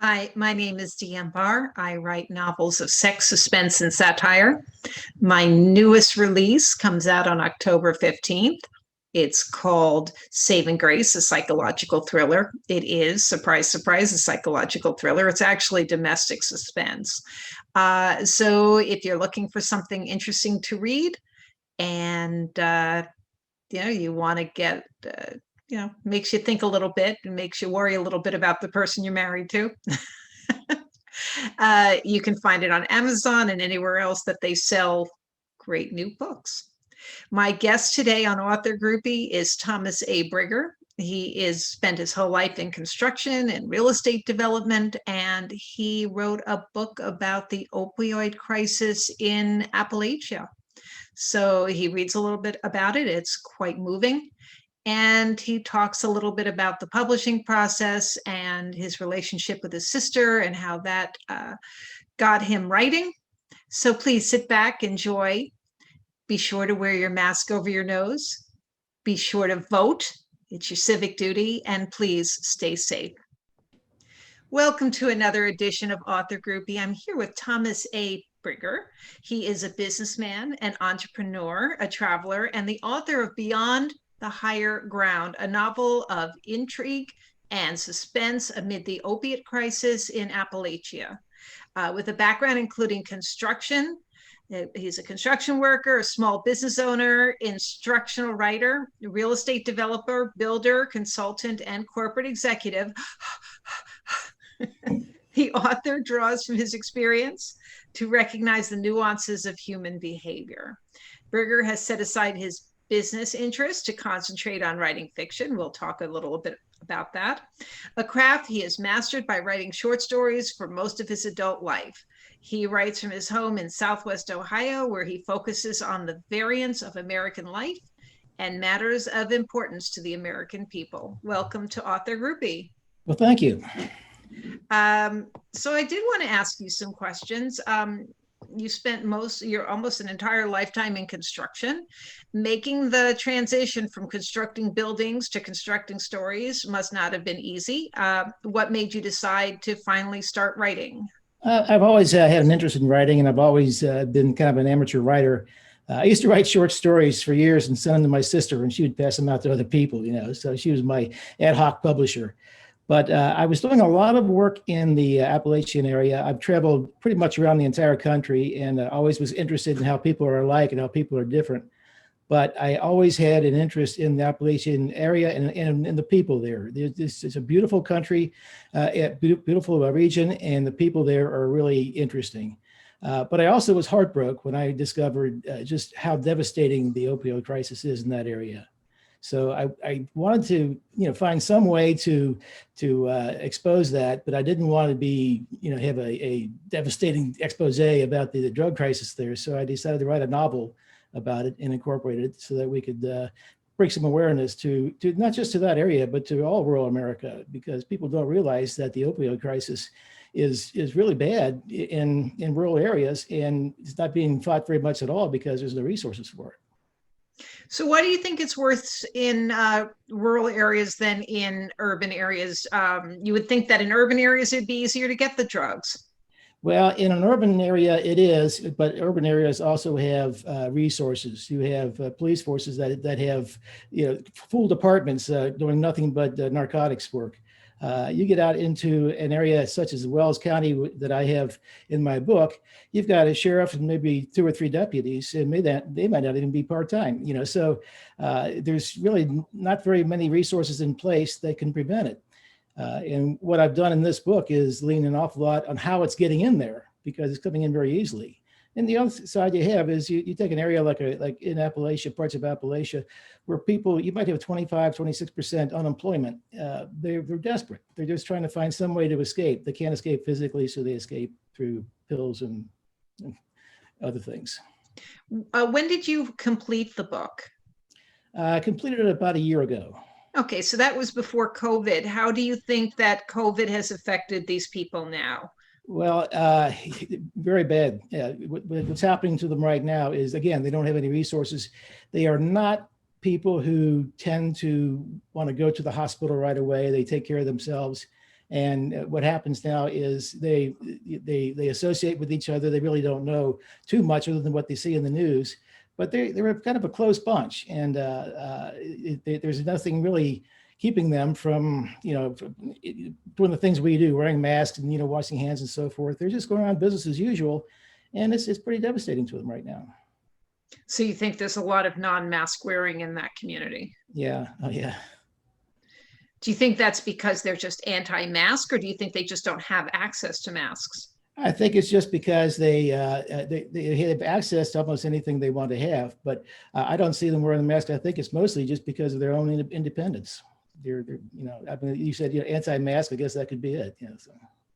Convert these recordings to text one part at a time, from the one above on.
Hi, my name is Deanne Barr. I write novels of sex, suspense, and satire. My newest release comes out on October 15th. It's called Saving Grace, a psychological thriller. It is, surprise, surprise, a psychological thriller. It's actually domestic suspense. So if you're looking for something interesting to read and you want to get makes you think a little bit and makes you worry a little bit about the person you're married to. You can find it on Amazon and anywhere else that they sell great new books. My guest today on Author Groupie is Thomas A. Brigger. He is spent his whole life in construction and real estate development, and he wrote a book about the opioid crisis in Appalachia. So he reads a little bit about it. It's quite moving. And he talks a little bit about the publishing process and his relationship with his sister and how that got him writing. So please sit back, enjoy. Be sure to wear your mask over your nose. Be sure to vote. It's your civic duty. And please stay safe. Welcome to another edition of Author Groupie. I'm here with Thomas A. Brigger. He is a businessman, an entrepreneur, a traveler, and the author of Beyond the Higher Ground, a novel of intrigue and suspense amid the opiate crisis in Appalachia. With a background including construction, he's a construction worker, a small business owner, instructional writer, real estate developer, builder, consultant, and corporate executive. The author draws from his experience to recognize the nuances of human behavior. Brigger has set aside his business interest to concentrate on writing fiction. We'll talk a little bit about that. A craft he has mastered by writing short stories for most of his adult life. He writes from his home in Southwest Ohio, where he focuses on the variance of American life and matters of importance to the American people. Welcome to Author Groupie. Well, thank you. So I did want to ask you some questions. You spent almost an entire lifetime in construction. Making the transition from constructing buildings to constructing stories must not have been easy. What made you decide to finally start writing? I've always had an interest in writing, and I've always been kind of an amateur writer. I used to write short stories for years and send them to my sister, and she would pass them out to other people, so she was my ad hoc publisher. But I was doing a lot of work in the Appalachian area. I've traveled pretty much around the entire country and always was interested in how people are alike and how people are different. But I always had an interest in the Appalachian area and the people there. This is a beautiful country, beautiful region, and the people there are really interesting. But I also was heartbroken when I discovered just how devastating the opioid crisis is in that area. So I wanted to, find some way to expose that, but I didn't want to be, have a devastating expose about the drug crisis there. So I decided to write a novel about it and incorporate it so that we could bring some awareness to not just to that area, but to all rural America, because people don't realize that the opioid crisis is really bad in rural areas, and it's not being fought very much at all because there's no resources for it. So why do you think it's worse in rural areas than in urban areas? You would think that in urban areas, it'd be easier to get the drugs. Well, in an urban area, it is, but urban areas also have resources. You have police forces that have, full departments doing nothing but narcotics work. You get out into an area such as Wells County that I have in my book, you've got a sheriff and maybe 2 or 3 deputies, and they might not even be part-time, so there's really not very many resources in place that can prevent it. And what I've done in this book is lean an awful lot on how it's getting in there, because it's coming in very easily. And the other side you have is you take an area like in Appalachia, parts of Appalachia, where people, you might have 25, 26% unemployment. They're desperate. They're just trying to find some way to escape. They can't escape physically, so they escape through pills and other things. When did you complete the book? I completed it about a year ago. Okay, so that was before COVID. How do you think that COVID has affected these people now? Well, very bad. What's happening to them right now is, again, they don't have any resources. They are not people who tend to want to go to the hospital right away. They take care of themselves. And what happens now is they associate with each other. They really don't know too much other than what they see in the news, but they're kind of a close bunch, and there's nothing really keeping them from, doing the things we do, wearing masks and, washing hands and so forth. They're just going around business as usual. And it's pretty devastating to them right now. So you think there's a lot of non-mask wearing in that community? Yeah. Oh, yeah. Do you think that's because they're just anti-mask, or do you think they just don't have access to masks? I think it's just because they have access to almost anything they want to have, but I don't see them wearing the mask. I think it's mostly just because of their own independence. They're I mean, you said, anti-mask. I guess that could be it. Yeah. So.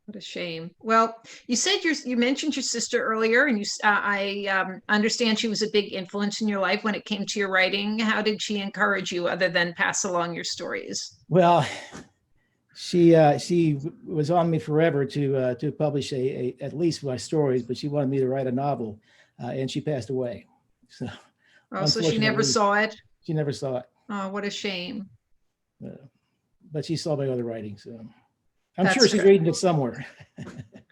What a shame. Well, you said you mentioned your sister earlier, and I understand she was a big influence in your life when it came to your writing. How did she encourage you, other than pass along your stories? Well, she was on me forever to publish at least my stories, but she wanted me to write a novel, and she passed away. So, so she never saw it. She never saw it. Oh, what a shame. But she saw my other writing, so I'm sure she's reading it somewhere.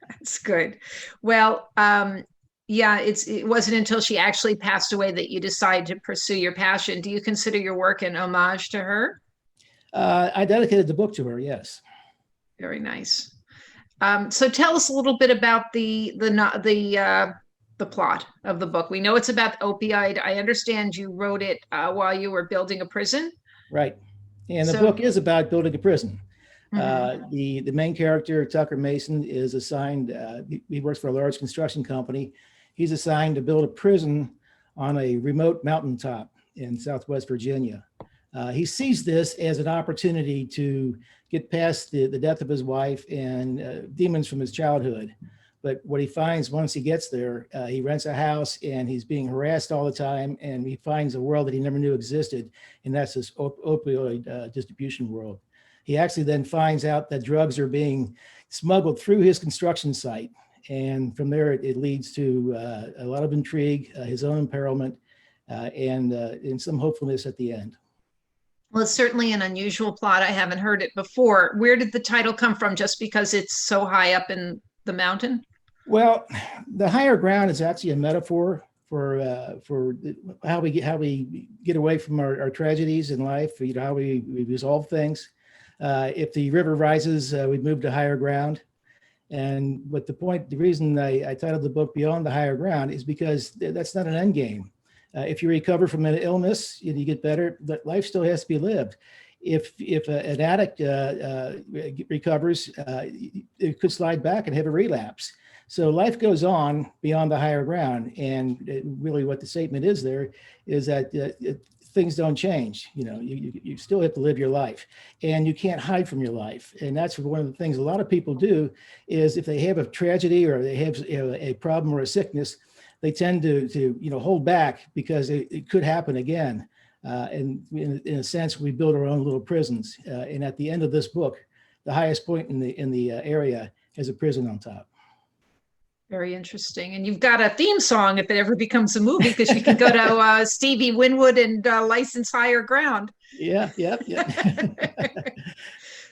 That's good. Well, yeah, it wasn't until she actually passed away that you decided to pursue your passion. Do you consider your work an homage to her? I dedicated the book to her. Yes. Very nice. So tell us a little bit about the plot of the book. We know it's about opioid. I understand you wrote it while you were building a prison. Right. And the book is about building a prison. Mm-hmm. The main character, Tucker Mason, is assigned, he works for a large construction company. He's assigned to build a prison on a remote mountaintop in Southwest Virginia. He sees this as an opportunity to get past the death of his wife and demons from his childhood. But what he finds once he gets there, he rents a house and he's being harassed all the time, and he finds a world that he never knew existed, and that's this opioid distribution world. He actually then finds out that drugs are being smuggled through his construction site. And from there, it leads to a lot of intrigue, his own imperilment, and some hopefulness at the end. Well, it's certainly an unusual plot. I haven't heard it before. Where did the title come from? Just because it's so high up in the mountain? Well, the higher ground is actually a metaphor for how we get away from our tragedies in life, how we resolve things. If the river rises, we move to higher ground. And the reason I titled the book Beyond the Higher Ground is because that's not an end game. If you recover from an illness and you get better, but life still has to be lived. If an addict recovers, it could slide back and have a relapse. So life goes on beyond the higher ground. And really what the statement is there is that things don't change. You still have to live your life, and you can't hide from your life. And that's one of the things a lot of people do is if they have a tragedy or they have a problem or a sickness, they tend to hold back because it could happen again. And in a sense, we build our own little prisons. And at the end of this book, the highest point in the area has a prison on top. Very interesting. And you've got a theme song if it ever becomes a movie, because you can go to Stevie Winwood and license Higher Ground. Yeah.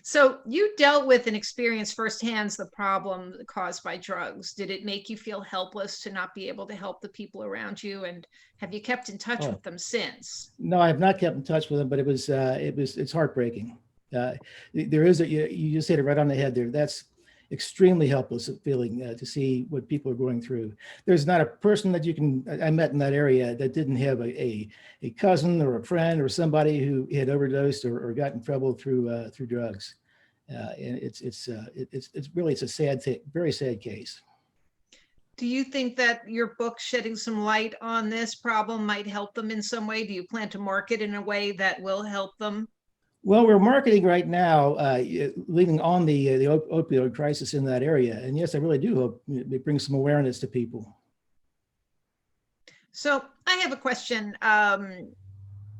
So you dealt with and experienced firsthand the problem caused by drugs. Did it make you feel helpless to not be able to help the people around you? And have you kept in touch with them since? No, I have not kept in touch with them, but it's heartbreaking. There is you just hit it right on the head there. That's extremely helpless feeling to see what people are going through. There's not a person that I met in that area that didn't have a cousin or a friend or somebody who had overdosed or got in trouble through drugs. And it's a sad, very sad case. Do you think that your book shedding some light on this problem might help them in some way? Do you plan to market in a way that will help them? Well, we're marketing right now, leading on the opioid crisis in that area. And yes, I really do hope it brings some awareness to people. So I have a question.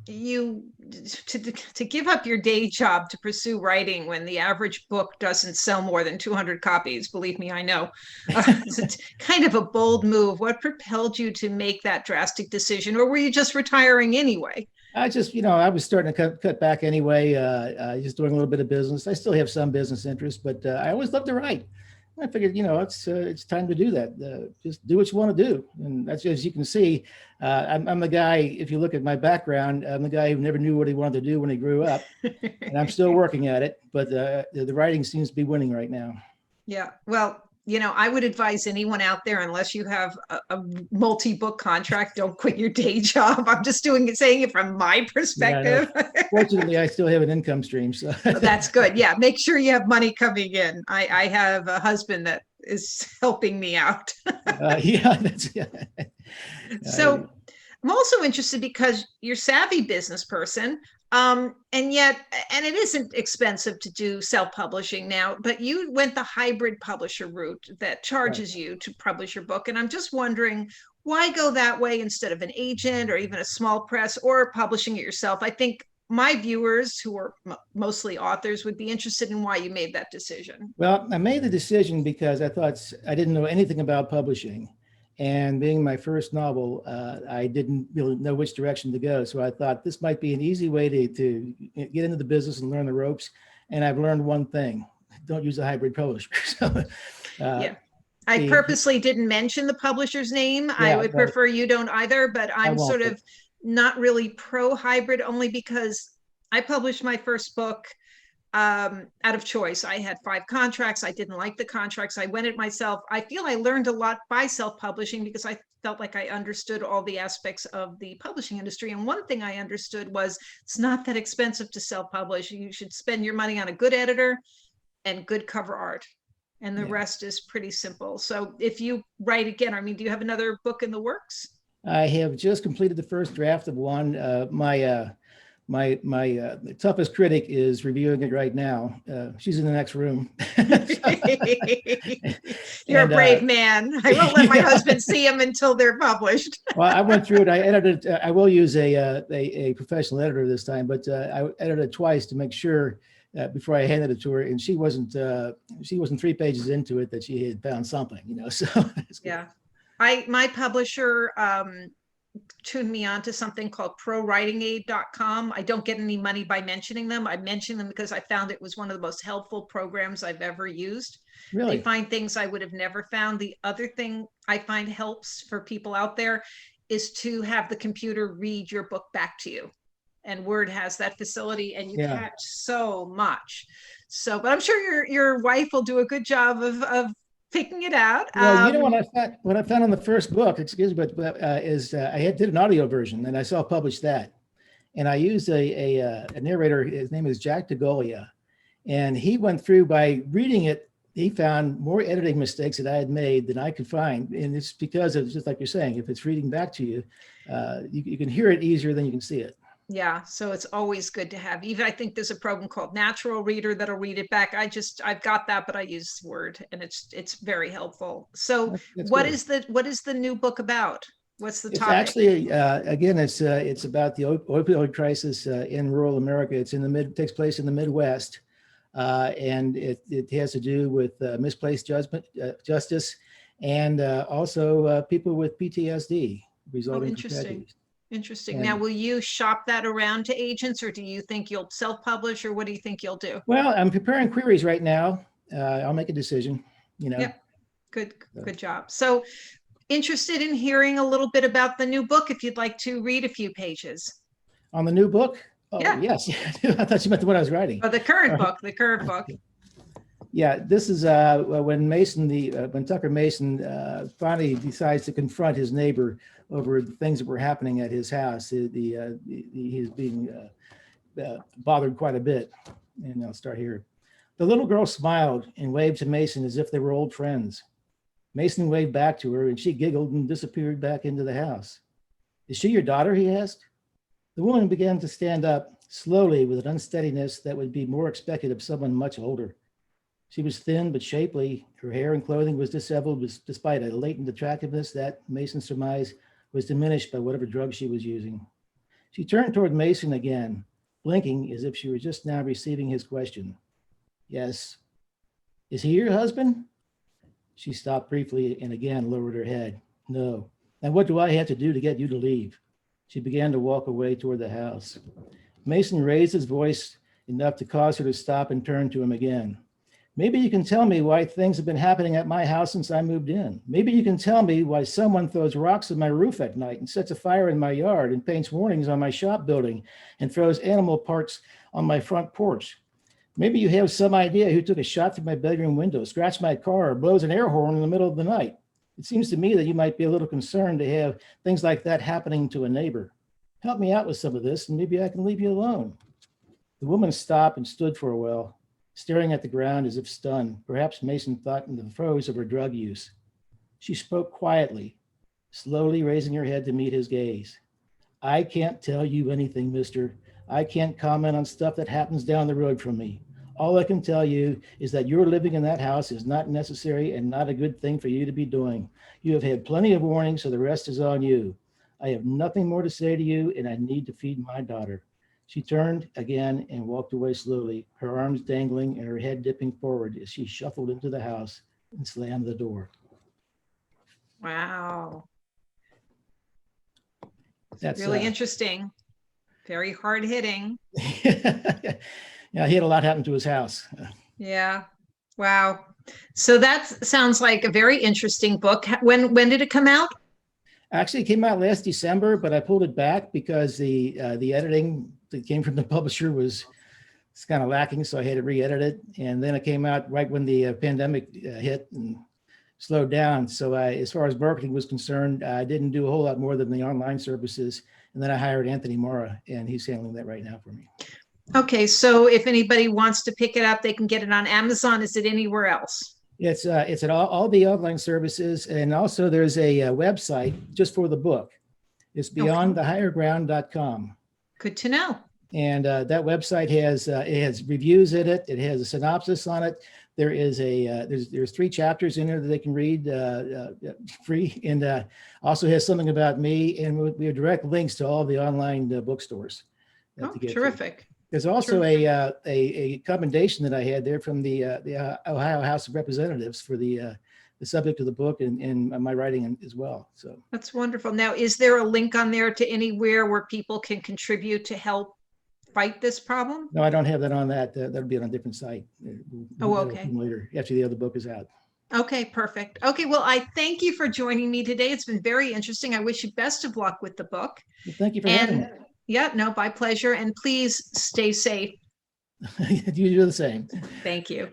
To give up your day job to pursue writing when the average book doesn't sell more than 200 copies, believe me, I know. It's kind of a bold move. What propelled you to make that drastic decision, or were you just retiring anyway? I just, I was starting to cut back anyway, just doing a little bit of business. I still have some business interests, but I always love to write. I figured, it's time to do that. Just do what you want to do. And that's, as you can see, I'm the guy, if you look at my background, I'm the guy who never knew what he wanted to do when he grew up. And I'm still working at it, but the writing seems to be winning right now. Yeah. Well, I would advise anyone out there, unless you have a multi-book contract, don't quit your day job. I'm just saying it from my Yeah, no. perspective. Fortunately, I still have an income stream. So That's good. Yeah. Make sure you have money coming in. I have a husband that is helping me out. yeah, that's yeah. So I'm also interested because you're a savvy business person. And it isn't expensive to do self-publishing now, but you went the hybrid publisher route that charges you to publish your book. And I'm just wondering, why go that way instead of an agent or even a small press or publishing it yourself? I think my viewers, who are mostly authors, would be interested in why you made that decision. Well, I made the decision because I thought I didn't know anything about publishing. And being my first novel, I didn't really know which direction to go. So I thought this might be an easy way to get into the business and learn the ropes. And I've learned one thing: don't use a hybrid publisher. So, yeah. I purposely didn't mention the publisher's name. Yeah, I would prefer you don't either, but I'm sort of not really pro hybrid, only because I published my first book out of choice. I had 5 contracts. I didn't like the contracts. I went it myself. I feel I learned a lot by self-publishing because I felt like I understood all the aspects of the publishing industry. And one thing I understood was it's not that expensive to self-publish. You should spend your money on a good editor and good cover art. And the rest is pretty simple. So if you write again, I mean, do you have another book in the works? I have just completed the first draft of one. My toughest critic is reviewing it right now. She's in the next room. You're a brave man. I won't let my husband see them until they're published. Well, I went through it. I edited. I will use a professional editor this time, but I edited it twice to make sure before I handed it to her. And she wasn't 3 pages into it that she had found something. So yeah, my publisher tuned me on to something called Prowritingaid.com. I don't get any money by mentioning them. I mention them because I found it was one of the most helpful programs I've ever used. Really? They find things I would have never found. The other thing I find helps for people out there is to have the computer read your book back to you. And Word has that facility, and you catch so much. So, but I'm sure your wife will do a good job of picking it out. Well, what I found on the first book, excuse me, but is I did an audio version, and I self-published that, and I used a narrator. His name is Jack DeGolia, and he went through by reading it. He found more editing mistakes that I had made than I could find, and it's because it's just like you're saying. If it's reading back to you, you can hear it easier than you can see it. Yeah, so it's always good to have. Even I think there's a program called Natural Reader that'll read it back. I've got that, but I use Word, and it's very helpful. So what is the new book about? What's the topic? It's actually again, it's about the opioid crisis in rural America. Takes place in the Midwest, and it has to do with misplaced justice, and also people with PTSD resulting from tragedies. Interesting. And now, will you shop that around to agents, or do you think you'll self-publish, or what do you think you'll do? Well, I'm preparing queries right now. I'll make a decision, Yeah. Good job. So interested in hearing a little bit about the new book, if you'd like to read a few pages. On the new book? Oh, yeah. Yes. I thought you meant the one I was writing. Oh, the current book. Yeah, this is when Tucker Mason finally decides to confront his neighbor over the things that were happening at his house. He's being bothered quite a bit. And I'll start here. The little girl smiled and waved to Mason as if they were old friends. Mason waved back to her, and she giggled and disappeared back into the house. Is she your daughter? He asked. The woman began to stand up slowly with an unsteadiness that would be more expected of someone much older. She was thin but shapely. Her hair and clothing was disheveled despite a latent attractiveness that, Mason surmised, was diminished by whatever drug she was using. She turned toward Mason again, blinking as if she were just now receiving his question. Yes. Is he your husband? She stopped briefly and again lowered her head. No. And what do I have to do to get you to leave? She began to walk away toward the house. Mason raised his voice enough to cause her to stop and turn to him again. Maybe you can tell me why things have been happening at my house since I moved in. Maybe you can tell me why someone throws rocks at my roof at night and sets a fire in my yard and paints warnings on my shop building and throws animal parts on my front porch. Maybe you have some idea who took a shot through my bedroom window, scratched my car, or blows an air horn in the middle of the night. It seems to me that you might be a little concerned to have things like that happening to a neighbor. Help me out with some of this and maybe I can leave you alone. The woman stopped and stood for a while, staring at the ground as if stunned. Perhaps Mason thought in the throes of her drug use. She spoke quietly, slowly raising her head to meet his gaze. I can't tell you anything, mister. I can't comment on stuff that happens down the road from me. All I can tell you is that your living in that house is not necessary and not a good thing for you to be doing. You have had plenty of warnings, so the rest is on you. I have nothing more to say to you, and I need to feed my daughter. She turned again and walked away slowly, her arms dangling and her head dipping forward as she shuffled into the house and slammed the door. Wow. That's really interesting. Very hard hitting. Yeah, he had a lot happen to his house. Yeah. Wow. So that sounds like a very interesting book. When did it come out? Actually, it came out last December, but I pulled it back because the editing that came from the publisher was kind of lacking, so I had to re-edit it. And then it came out right when the pandemic hit and slowed down. So as far as marketing was concerned, I didn't do a whole lot more than the online services. And then I hired Anthony Mora, and he's handling that right now for me. Okay, so if anybody wants to pick it up, they can get it on Amazon. Is it anywhere else? It's at all the online services, and also there's a website just for the book. It's beyondthehigherground.com. Good to know. And that website has reviews in it. It has a synopsis on it. There is there's 3 chapters in there that they can read free, and also has something about me, and we have direct links to all the online bookstores. Oh, terrific. There's also a commendation that I had there from the Ohio House of Representatives for the subject of the book and my writing as well. So that's wonderful. Now, is there a link on there to anywhere where people can contribute to help fight this problem? No, I don't have that on that. That'll be on a different site. Okay. Later, after the other book is out. Okay, perfect. Okay, well, I thank you for joining me today. It's been very interesting. I wish you best of luck with the book. Well, thank you for having me. Yeah, no, my pleasure. And please stay safe. You do the same. Thank you.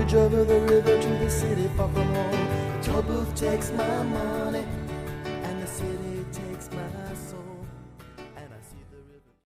Over the river to the city far from home. Toll booth takes my money.